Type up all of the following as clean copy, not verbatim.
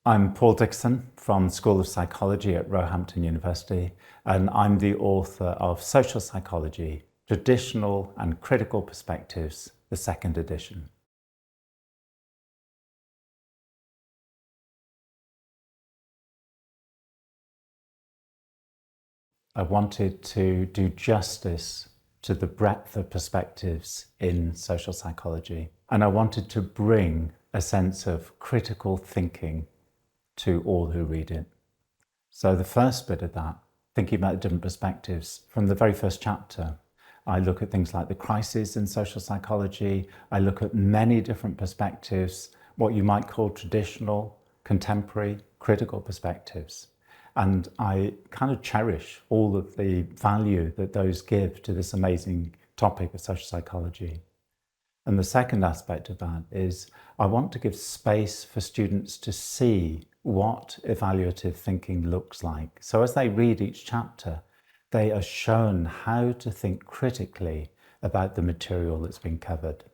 I'm Paul Dickerson from the School of Psychology at Roehampton University, and I'm the author of Social Psychology, Traditional and Critical Perspectives, the second edition. I wanted to do justice to the breadth of perspectives in social psychology, and I wanted to bring a sense of critical thinking to all who read it. So the first bit of that, thinking about the different perspectives, from the very first chapter, I look at things like the crises in social psychology. I look at many different perspectives, what you might call traditional, contemporary, critical perspectives. And I kind of cherish all of the value that those give to this amazing topic of social psychology. And the second aspect of that is I want to give space for students to see what evaluative thinking looks like. So as they read each chapter, they are shown how to think critically about the material that's been covered.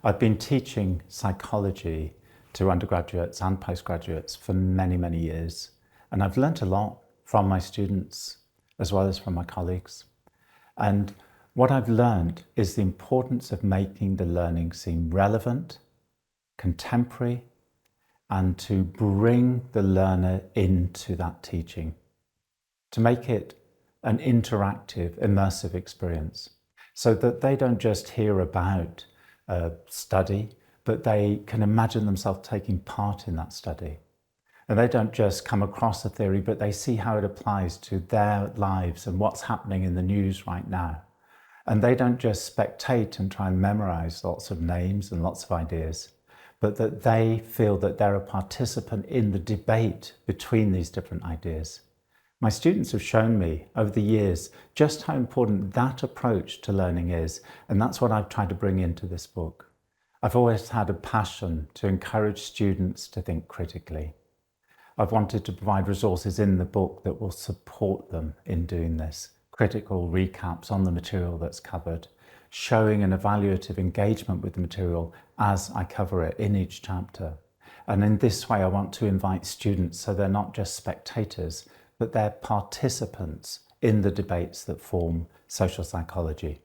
I've been teaching psychology to undergraduates and postgraduates for many, many years. And I've learnt a lot from my students as well as from my colleagues. And what I've learned is the importance of making the learning seem relevant, contemporary, and to bring the learner into that teaching, to make it an interactive, immersive experience, so that they don't just hear about a study, but they can imagine themselves taking part in that study. And they don't just come across a theory, but they see how it applies to their lives and what's happening in the news right now. And they don't just spectate and try and memorize lots of names and lots of ideas, but that they feel that they're a participant in the debate between these different ideas. My students have shown me over the years just how important that approach to learning is, and that's what I've tried to bring into this book. I've always had a passion to encourage students to think critically. I've wanted to provide resources in the book that will support them in doing this. Critical recaps on the material that's covered, showing an evaluative engagement with the material as I cover it in each chapter. And in this way, I want to invite students so they're not just spectators, but they're participants in the debates that form social psychology.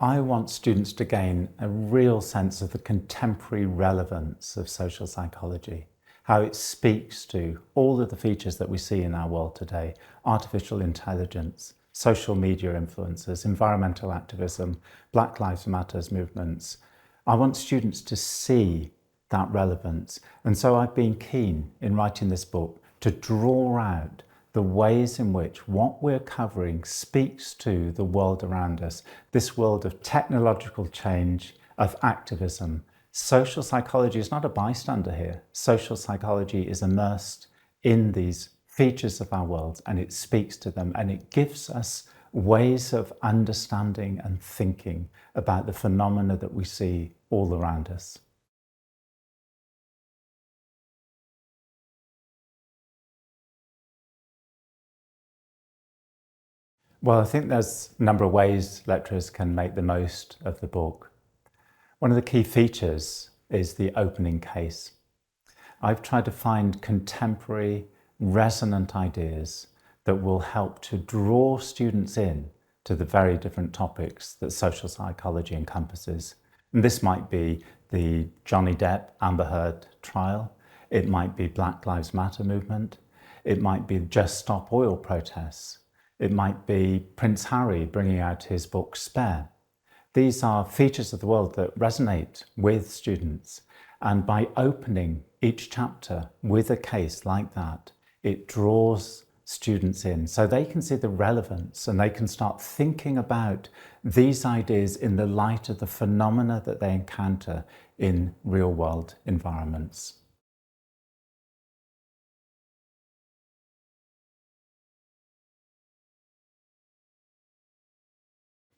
I want students to gain a real sense of the contemporary relevance of social psychology, how it speaks to all of the features that we see in our world today: artificial intelligence, social media influences, environmental activism, Black Lives Matter movements. I want students to see that relevance. And so I've been keen in writing this book to draw out the ways in which what we're covering speaks to the world around us, this world of technological change, of activism. Social psychology is not a bystander here. Social psychology is immersed in these features of our world, and it speaks to them, and it gives us ways of understanding and thinking about the phenomena that we see all around us. Well, I think there's a number of ways lecturers can make the most of the book. One of the key features is the opening case. I've tried to find contemporary, resonant ideas that will help to draw students in to the very different topics that social psychology encompasses. And this might be the Johnny Depp Amber Heard trial. It might be Black Lives Matter movement. It might be Just Stop Oil protests. It might be Prince Harry bringing out his book Spare. These are features of the world that resonate with students. And by opening each chapter with a case like that, it draws students in so they can see the relevance and they can start thinking about these ideas in the light of the phenomena that they encounter in real world environments.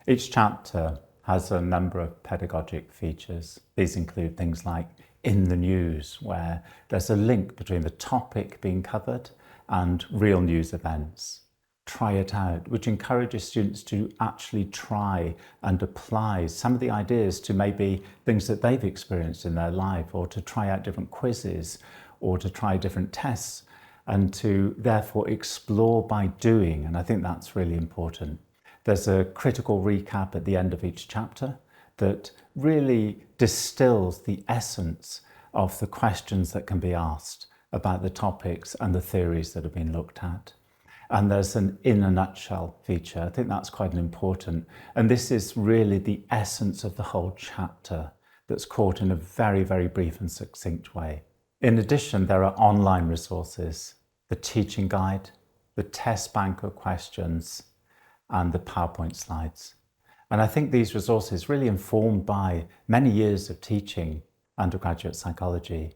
Each chapter has a number of pedagogic features. These include things like in the news, where there's a link between the topic being covered and real news events. Try it out, which encourages students to actually try and apply some of the ideas to maybe things that they've experienced in their life, or to try out different quizzes, or to try different tests, and to therefore explore by doing. And I think that's really important. There's a critical recap at the end of each chapter that really distills the essence of the questions that can be asked about the topics and the theories that have been looked at. And there's an in a nutshell feature. I think that's quite important. And this is really the essence of the whole chapter that's caught in a very, very brief and succinct way. In addition, there are online resources, the teaching guide, the test bank of questions, and the PowerPoint slides. And I think these resources really informed by many years of teaching undergraduate psychology,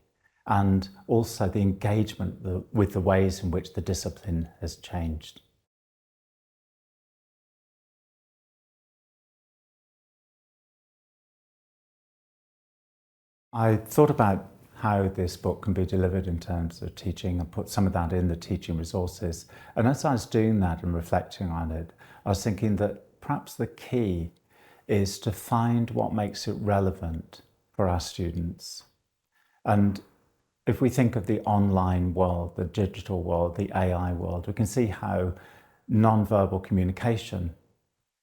and also the engagement with the ways in which the discipline has changed. I thought about how this book can be delivered in terms of teaching and put some of that in the teaching resources. And as I was doing that and reflecting on it, I was thinking that perhaps the key is to find what makes it relevant for our students. And if we think of the online world, the digital world, the AI world, we can see how non-verbal communication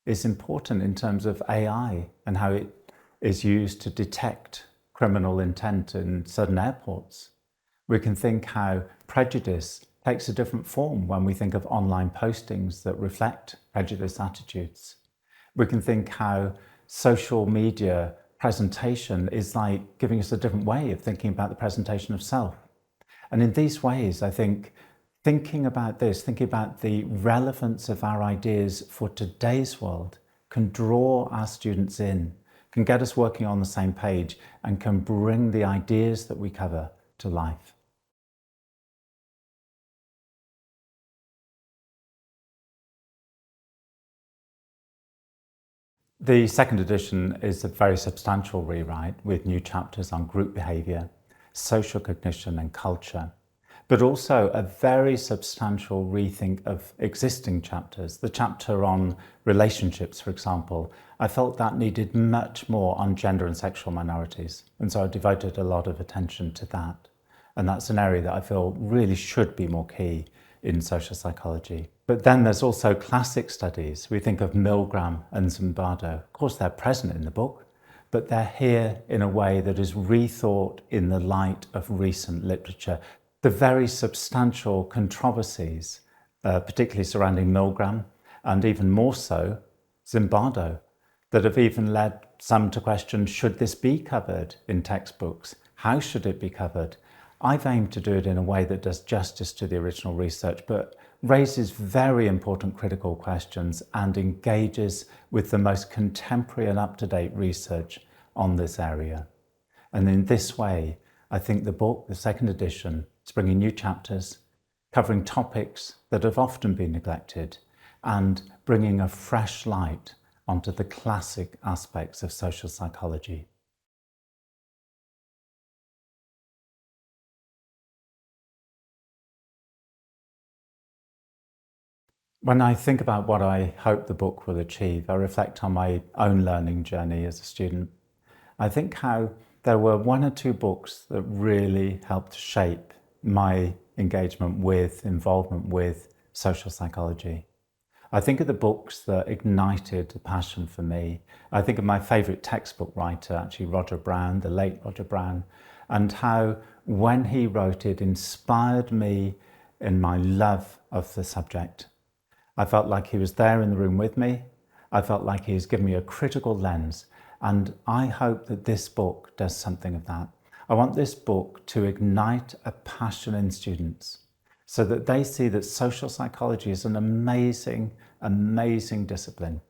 is important in terms of AI and how it is used to detect criminal intent in certain airports. We can think how prejudice takes a different form when we think of online postings that reflect prejudiced attitudes. We can think how social media presentation is like giving us a different way of thinking about the presentation of self. And in these ways, I think thinking about this, thinking about the relevance of our ideas for today's world, can draw our students in, can get us working on the same page, and can bring the ideas that we cover to life. The second edition is a very substantial rewrite with new chapters on group behaviour, social cognition and culture, but also a very substantial rethink of existing chapters. The chapter on relationships, for example, I felt that needed much more on gender and sexual minorities, and so I devoted a lot of attention to that. And that's an area that I feel really should be more key in social psychology. But then there's also classic studies. We think of Milgram and Zimbardo. Of course, they're present in the book, but they're here in a way that is rethought in the light of recent literature. The very substantial controversies, particularly surrounding Milgram, and even more so, Zimbardo, that have even led some to question, should this be covered in textbooks? How should it be covered? I've aimed to do it in a way that does justice to the original research, but raises very important critical questions and engages with the most contemporary and up-to-date research on this area. And in this way, I think the book, the second edition, is bringing new chapters, covering topics that have often been neglected, and bringing a fresh light onto the classic aspects of social psychology. When I think about what I hope the book will achieve, I reflect on my own learning journey as a student. I think how there were one or two books that really helped shape my engagement with, involvement with social psychology. I think of the books that ignited the passion for me. I think of my favourite textbook writer, actually Roger Brown, the late Roger Brown, and how when he wrote it inspired me in my love of the subject. I felt like he was there in the room with me. I felt like he was giving me a critical lens. And I hope that this book does something of that. I want this book to ignite a passion in students so that they see that social psychology is an amazing, amazing discipline,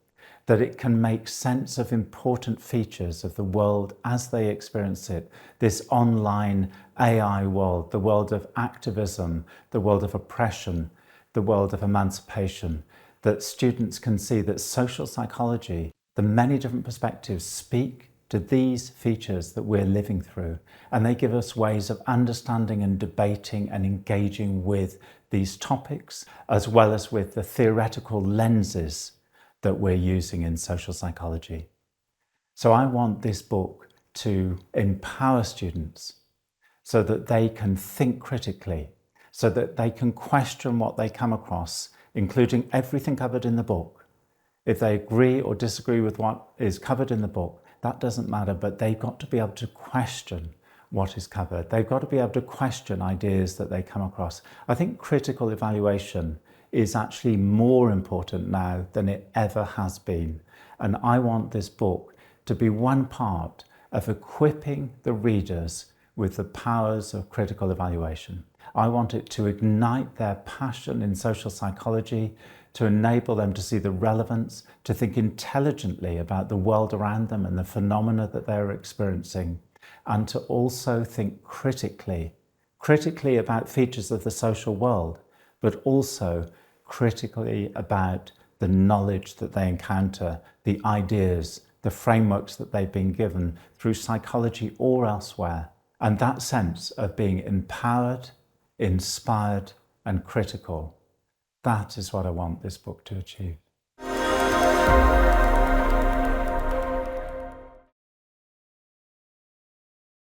that it can make sense of important features of the world as they experience it, this online AI world, the world of activism, the world of oppression, the world of emancipation, that students can see that social psychology, the many different perspectives, speak to these features that we're living through, and they give us ways of understanding and debating and engaging with these topics, as well as with the theoretical lenses that we're using in social psychology. So I want this book to empower students so that they can think critically, so that they can question what they come across, including everything covered in the book. If they agree or disagree with what is covered in the book, that doesn't matter, but they've got to be able to question what is covered. They've got to be able to question ideas that they come across. I think critical evaluation is actually more important now than it ever has been. And I want this book to be one part of equipping the readers with the powers of critical evaluation. I want it to ignite their passion in social psychology, to enable them to see the relevance, to think intelligently about the world around them and the phenomena that they're experiencing, and to also think critically about features of the social world, but also critically about the knowledge that they encounter, the ideas, the frameworks that they've been given through psychology or elsewhere. And that sense of being empowered, inspired, and critical, that is what I want this book to achieve.